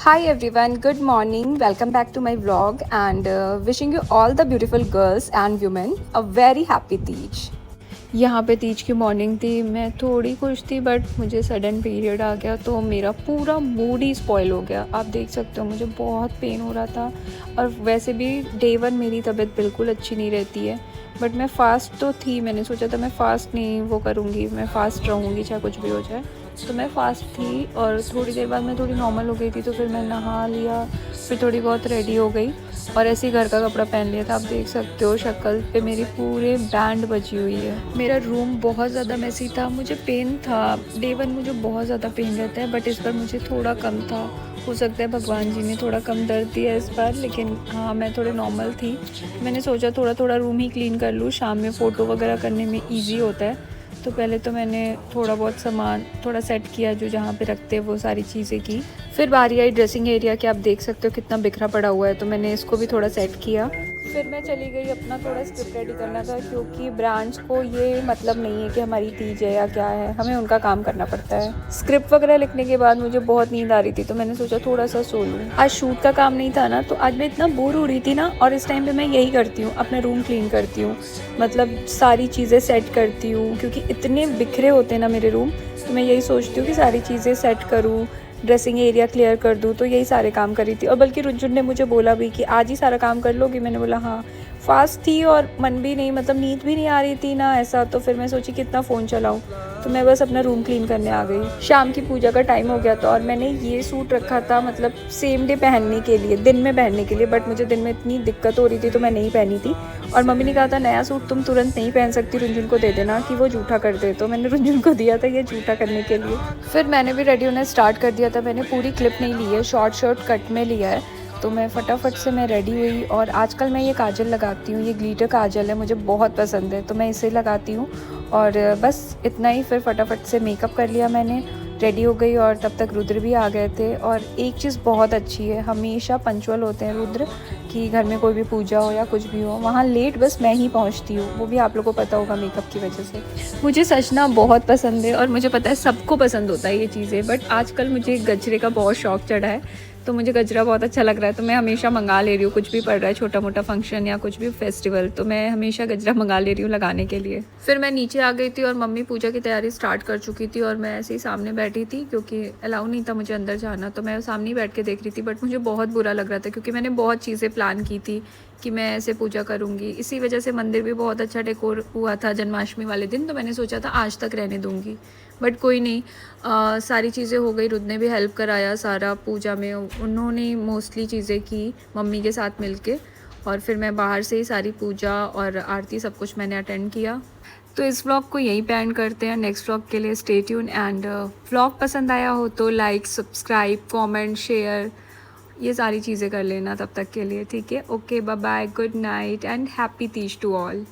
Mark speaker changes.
Speaker 1: Hi everyone, good morning. Welcome back to my vlog and wishing you all the beautiful girls and women a very happy Teej. यहाँ पे तीज की morning थी। मैं थोड़ी खुश थी बट मुझे सडन पीरियड आ गया तो मेरा पूरा मूड ही स्पॉइल हो गया। आप देख सकते हो मुझे बहुत पेन हो रहा था और वैसे भी डे वन मेरी तबीयत बिल्कुल अच्छी नहीं रहती है। बट मैं फ़ास्ट तो थी, मैंने सोचा था मैं फ़ास्ट नहीं वो करूँगी, मैं फ़ास्ट रहूँगी चाहे कुछ भी हो जाए। तो मैं फ़ास्ट थी और थोड़ी देर बाद मैं थोड़ी नॉर्मल हो गई थी, तो फिर मैं नहा लिया, फिर थोड़ी बहुत रेडी हो गई और ऐसे ही घर का कपड़ा पहन लिया था। आप देख सकते हो शक्ल पे मेरी पूरे बैंड बची हुई है। मेरा रूम बहुत ज़्यादा मैसी था, मुझे पेन था। डे वन मुझे बहुत ज़्यादा पेन रहता है बट इस बार मुझे थोड़ा कम था। हो सकता है भगवान जी ने थोड़ा कम दर्द दिया इस बार, लेकिन हाँ मैं थोड़ी नॉर्मल थी। मैंने सोचा थोड़ा थोड़ा रूम ही क्लीन कर लूँ, शाम में फ़ोटो वगैरह करने में ईजी होता है। तो पहले तो मैंने थोड़ा बहुत सामान थोड़ा सेट किया, जो जहाँ पे रखते हैं वो सारी चीज़ें की। फिर बारी आई ड्रेसिंग एरिया की। आप देख सकते हो कितना बिखरा पड़ा हुआ है, तो मैंने इसको भी थोड़ा सेट किया। फिर मैं चली गई अपना थोड़ा स्क्रिप्ट रेडी करना था, क्योंकि ब्रांड्स को ये मतलब नहीं है कि हमारी तीज है या क्या है, हमें उनका काम करना पड़ता है। स्क्रिप्ट वगैरह लिखने के बाद मुझे बहुत नींद आ रही थी, तो मैंने सोचा थोड़ा सा सो लूँ। आज शूट का काम नहीं था ना, तो आज मैं इतना बोर हो रही थी ना, और इस टाइम पे मैं यही करती हूँ, अपना रूम क्लीन करती हूँ, मतलब सारी चीज़ें सेट करती हूँ, क्योंकि इतने बिखरे होते हैं ना मेरे रूम। तो मैं यही सोचती हूँ कि सारी चीज़ें सेट करूँ, ड्रेसिंग एरिया क्लियर कर दूँ, तो यही सारे काम करी थी। और बल्कि रुजुन ने मुझे बोला भी कि आज ही सारा काम कर लोगी। मैंने बोला हाँ। फास्ट थी और मन भी नहीं, मतलब नींद भी नहीं आ रही थी ना ऐसा, तो फिर मैं सोची कितना फ़ोन चलाऊँ, तो मैं बस अपना रूम क्लीन करने आ गई। शाम की पूजा का टाइम हो गया था और मैंने ये सूट रखा था, मतलब सेम डे पहनने के लिए, दिन में पहनने के लिए, बट मुझे दिन में इतनी दिक्कत हो रही थी तो मैं नहीं पहनी थी। और मम्मी ने कहा था नया सूट तुम तुरंत नहीं पहन सकती, रुंजुन को दे देना कि वो जूठा कर दे, तो मैंने रुंजुन को दिया था ये जूठा करने के लिए। फिर मैंने भी रेडी होना स्टार्ट कर दिया था। मैंने पूरी क्लिप नहीं ली है, शॉर्ट शॉर्ट कट में लिया है। तो मैं फटाफट से मैं रेडी हुई और आजकल मैं ये काजल लगाती हूँ, ये ग्लिटर काजल है, मुझे बहुत पसंद है, तो मैं इसे लगाती हूँ। और बस इतना ही। फिर फटाफट से मेकअप कर लिया मैंने, रेडी हो गई, और तब तक रुद्र भी आ गए थे। और एक चीज़ बहुत अच्छी है, हमेशा पंचुअल होते हैं रुद्र, कि घर में कोई भी पूजा हो या कुछ भी हो, वहाँ लेट बस मैं ही पहुँचती हूँ, वो भी आप लोगों को पता होगा मेकअप की वजह से। मुझे सजना बहुत पसंद है और मुझे पता है सबको पसंद होता है ये चीज़ें, बट आजकल मुझे गजरे का बहुत शौक चढ़ा है, तो मुझे गजरा बहुत अच्छा लग रहा है, तो मैं हमेशा मंगा ले रही हूँ। कुछ भी पड़ रहा है, छोटा मोटा फंक्शन या कुछ भी फेस्टिवल, तो मैं हमेशा गजरा मंगा ले रही हूँ लगाने के लिए। फिर मैं नीचे आ गई थी और मम्मी पूजा की तैयारी स्टार्ट कर चुकी थी और मैं ऐसे ही सामने बैठी थी, क्योंकि अलाउ नहीं था मुझे अंदर जाना, तो मैं सामने ही बैठ के देख रही थी। बट मुझे बहुत बुरा लग रहा था, क्योंकि मैंने बहुत चीज़ें प्लान की थी कि मैं ऐसे पूजा करूँगी। इसी वजह से मंदिर भी बहुत अच्छा डेकोर हुआ था जन्माष्टमी वाले दिन, तो मैंने सोचा था आज तक रहने दूँगी, बट कोई नहीं। सारी चीज़ें हो गई, रुद ने भी हेल्प कराया सारा पूजा में, उन्होंने मोस्टली चीज़ें की मम्मी के साथ मिलके। और फिर मैं बाहर से ही सारी पूजा और आरती सब कुछ मैंने अटेंड किया। तो इस व्लॉग को यहीं पे एंड करते हैं। नेक्स्ट व्लॉग के लिए स्टे ट्यून, एंड व्लॉग पसंद आया हो तो लाइक, सब्सक्राइब, कमेंट, शेयर, ये सारी चीज़ें कर लेना तब तक के लिए, ठीक है। Okay, bye bye, good night and happy Teej to all.